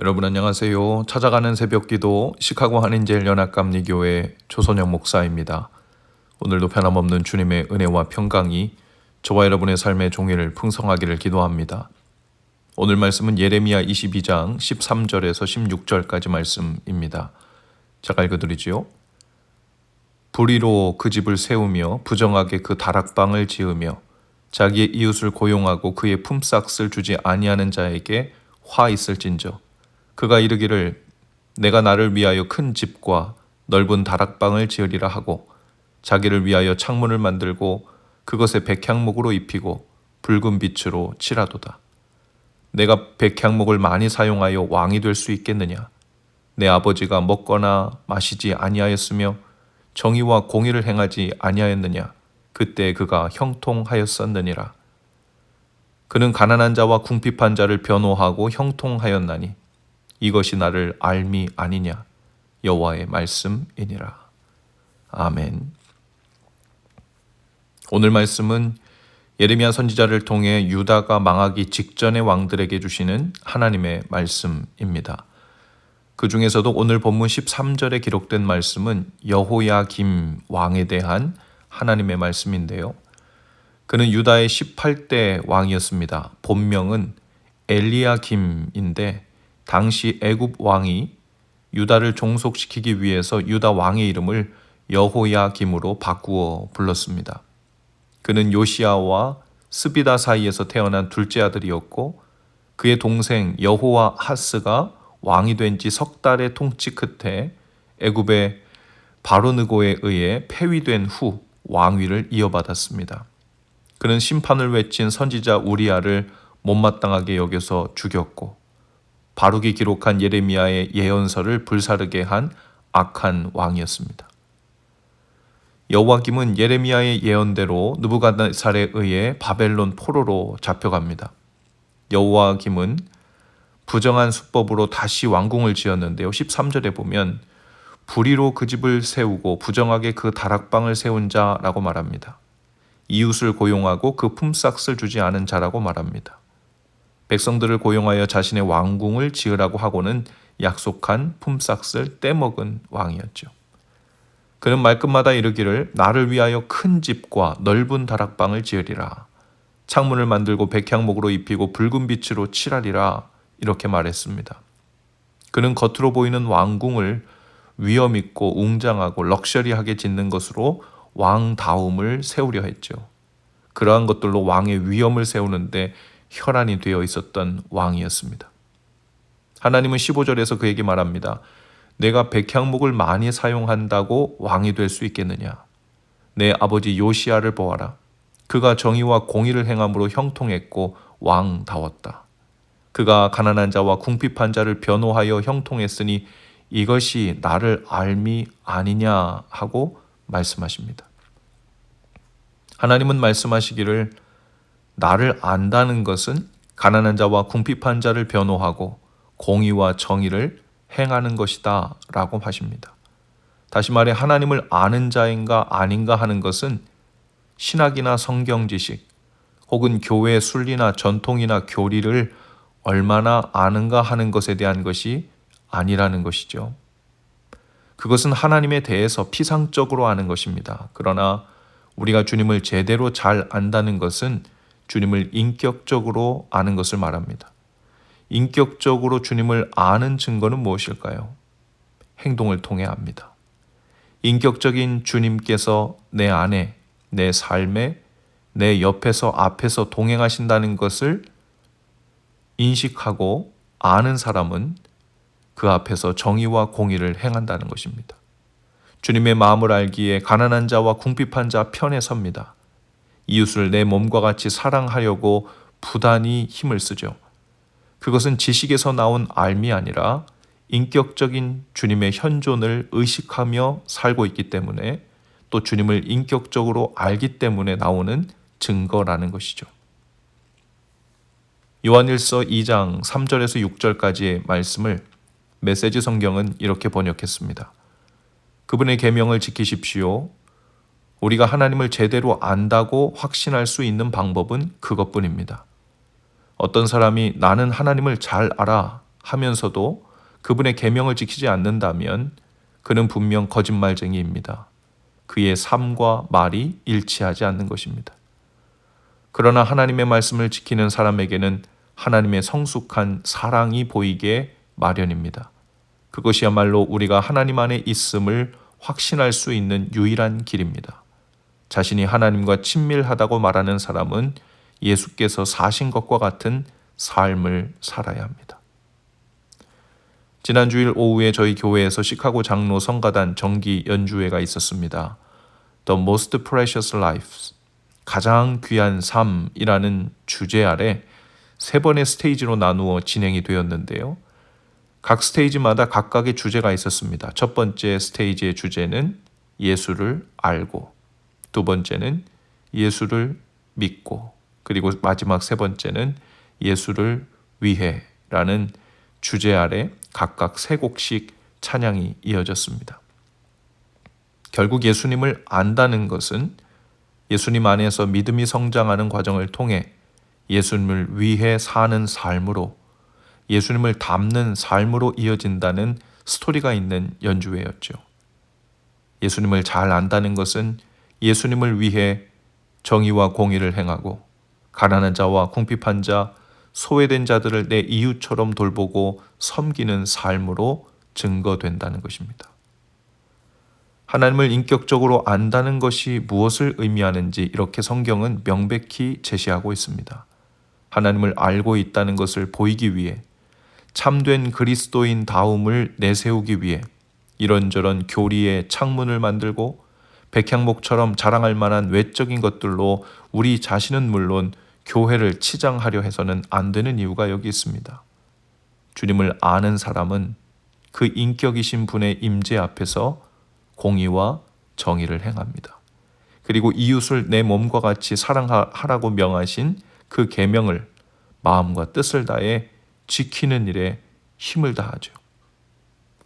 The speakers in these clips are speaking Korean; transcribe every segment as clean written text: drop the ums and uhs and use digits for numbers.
여러분 안녕하세요. 찾아가는 새벽기도 시카고 한인제일 연합감리교회 조선영 목사입니다. 오늘도 변함없는 주님의 은혜와 평강이 저와 여러분의 삶의 종일 풍성하기를 기도합니다. 오늘 말씀은 예레미야 22장 13절에서 16절까지 말씀입니다. 제가 읽어드리지요. 불의로 그 집을 세우며 부정하게 그 다락방을 지으며 자기의 이웃을 고용하고 그의 품삯을 주지 아니하는 자에게 화 있을진저 그가 이르기를 내가 나를 위하여 큰 집과 넓은 다락방을 지으리라 하고 자기를 위하여 창문을 만들고 그것에 백향목으로 입히고 붉은 빛으로 칠하도다. 내가 백향목을 많이 사용하여 왕이 될 수 있겠느냐? 내 아버지가 먹거나 마시지 아니하였으며 정의와 공의를 행하지 아니하였느냐? 그때 그가 형통하였었느니라. 그는 가난한 자와 궁핍한 자를 변호하고 형통하였나니 이것이 나를 알미 아니냐? 여호와의 말씀이니라. 아멘. 오늘 말씀은 예레미야 선지자를 통해 유다가 망하기 직전의 왕들에게 주시는 하나님의 말씀입니다. 그 중에서도 오늘 본문 13절에 기록된 말씀은 여호야김 왕에 대한 하나님의 말씀인데요. 그는 유다의 18대 왕이었습니다. 본명은 엘리야김인데 당시 애굽 왕이 유다를 종속시키기 위해서 유다 왕의 이름을 여호야김으로 바꾸어 불렀습니다. 그는 요시야와 스비다 사이에서 태어난 둘째 아들이었고 그의 동생 여호와하스가 왕이 된 지 석 달의 통치 끝에 애굽의 바로느고에 의해 폐위된 후 왕위를 이어받았습니다. 그는 심판을 외친 선지자 우리야를 못마땅하게 여겨서 죽였고 바룩이 기록한 예레미야의 예언서를 불사르게 한 악한 왕이었습니다. 여호야김은 예레미야의 예언대로 느부갓네살에 의해 바벨론 포로로 잡혀갑니다. 여호야김은 부정한 수법으로 다시 왕궁을 지었는데요. 13절에 보면 불의로 그 집을 세우고 부정하게 그 다락방을 세운 자라고 말합니다. 이웃을 고용하고 그 품삯을 주지 않은 자라고 말합니다. 백성들을 고용하여 자신의 왕궁을 지으라고 하고는 약속한 품삯을 떼먹은 왕이었죠. 그는 말끝마다 이르기를 나를 위하여 큰 집과 넓은 다락방을 지으리라. 창문을 만들고 백향목으로 입히고 붉은 빛으로 칠하리라. 이렇게 말했습니다. 그는 겉으로 보이는 왕궁을 위엄 있고 웅장하고 럭셔리하게 짓는 것으로 왕다움을 세우려 했죠. 그러한 것들로 왕의 위엄을 세우는데 혈안이 되어 있었던 왕이었습니다. 하나님은 15절에서 그에게 말합니다. 내가 백향목을 많이 사용한다고 왕이 될 수 있겠느냐? 내 아버지 요시야를 보아라. 그가 정의와 공의를 행함으로 형통했고 왕다웠다. 그가 가난한 자와 궁핍한 자를 변호하여 형통했으니 이것이 나를 알미 아니냐 하고 말씀하십니다. 하나님은 말씀하시기를 나를 안다는 것은 가난한 자와 궁핍한 자를 변호하고 공의와 정의를 행하는 것이다 라고 하십니다. 다시 말해 하나님을 아는 자인가 아닌가 하는 것은 신학이나 성경 지식 혹은 교회 순리나 전통이나 교리를 얼마나 아는가 하는 것에 대한 것이 아니라는 것이죠. 그것은 하나님에 대해서 피상적으로 아는 것입니다. 그러나 우리가 주님을 제대로 잘 안다는 것은 주님을 인격적으로 아는 것을 말합니다. 인격적으로 주님을 아는 증거는 무엇일까요? 행동을 통해 압니다. 인격적인 주님께서 내 안에, 내 삶에, 내 옆에서 앞에서 동행하신다는 것을 인식하고 아는 사람은 그 앞에서 정의와 공의를 행한다는 것입니다. 주님의 마음을 알기에 가난한 자와 궁핍한 자 편에 섭니다. 이웃을 내 몸과 같이 사랑하려고 부단히 힘을 쓰죠. 그것은 지식에서 나온 알미 아니라 인격적인 주님의 현존을 의식하며 살고 있기 때문에 또 주님을 인격적으로 알기 때문에 나오는 증거라는 것이죠. 요한일서 2장 3절에서 6절까지의 말씀을 메시지 성경은 이렇게 번역했습니다. 그분의 계명을 지키십시오. 우리가 하나님을 제대로 안다고 확신할 수 있는 방법은 그것뿐입니다. 어떤 사람이 나는 하나님을 잘 알아 하면서도 그분의 계명을 지키지 않는다면 그는 분명 거짓말쟁이입니다. 그의 삶과 말이 일치하지 않는 것입니다. 그러나 하나님의 말씀을 지키는 사람에게는 하나님의 성숙한 사랑이 보이게 마련입니다. 그것이야말로 우리가 하나님 안에 있음을 확신할 수 있는 유일한 길입니다. 자신이 하나님과 친밀하다고 말하는 사람은 예수께서 사신 것과 같은 삶을 살아야 합니다. 지난 주일 오후에 저희 교회에서 시카고 장로 성가단 정기 연주회가 있었습니다. The Most Precious Lives, 가장 귀한 삶이라는 주제 아래 3번의 스테이지로 나누어 진행이 되었는데요. 각 스테이지마다 각각의 주제가 있었습니다. 첫 번째 스테이지의 주제는 예수를 알고, 두 번째는 예수를 믿고, 그리고 마지막 3번째는 예수를 위해라는 주제 아래 각각 3곡씩 찬양이 이어졌습니다. 결국 예수님을 안다는 것은 예수님 안에서 믿음이 성장하는 과정을 통해 예수님을 위해 사는 삶으로, 예수님을 닮는 삶으로 이어진다는 스토리가 있는 연주회였죠. 예수님을 잘 안다는 것은 예수님을 위해 정의와 공의를 행하고 가난한 자와 궁핍한 자, 소외된 자들을 내 이웃처럼 돌보고 섬기는 삶으로 증거된다는 것입니다. 하나님을 인격적으로 안다는 것이 무엇을 의미하는지 이렇게 성경은 명백히 제시하고 있습니다. 하나님을 알고 있다는 것을 보이기 위해, 참된 그리스도인 다움을 내세우기 위해 이런저런 교리의 창문을 만들고 백향목처럼 자랑할 만한 외적인 것들로 우리 자신은 물론 교회를 치장하려 해서는 안 되는 이유가 여기 있습니다. 주님을 아는 사람은 그 인격이신 분의 임재 앞에서 공의와 정의를 행합니다. 그리고 이웃을 내 몸과 같이 사랑하라고 명하신 그 계명을 마음과 뜻을 다해 지키는 일에 힘을 다하죠.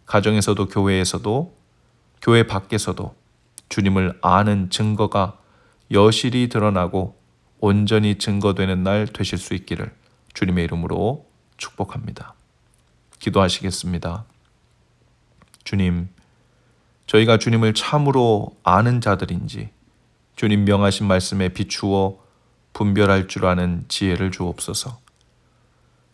가정에서도 교회에서도 교회 밖에서도 주님을 아는 증거가 여실히 드러나고 온전히 증거되는 날 되실 수 있기를 주님의 이름으로 축복합니다. 기도하시겠습니다. 주님, 저희가 주님을 참으로 아는 자들인지 주님 명하신 말씀에 비추어 분별할 줄 아는 지혜를 주옵소서.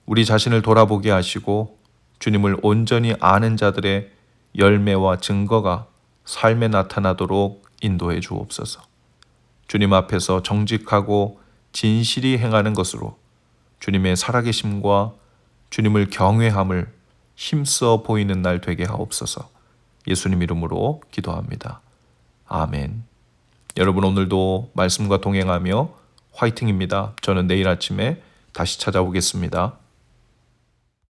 우리 자신을 돌아보게 하시고 주님을 온전히 아는 자들의 열매와 증거가 삶에 나타나도록 인도해 주옵소서. 주님 앞에서 정직하고 진실이 행하는 것으로 주님의 살아계심과 주님을 경외함을 힘써 보이는 날 되게 하옵소서. 예수님 이름으로 기도합니다. 아멘. 여러분 오늘도 말씀과 동행하며 화이팅입니다. 저는 내일 아침에 다시 찾아오겠습니다.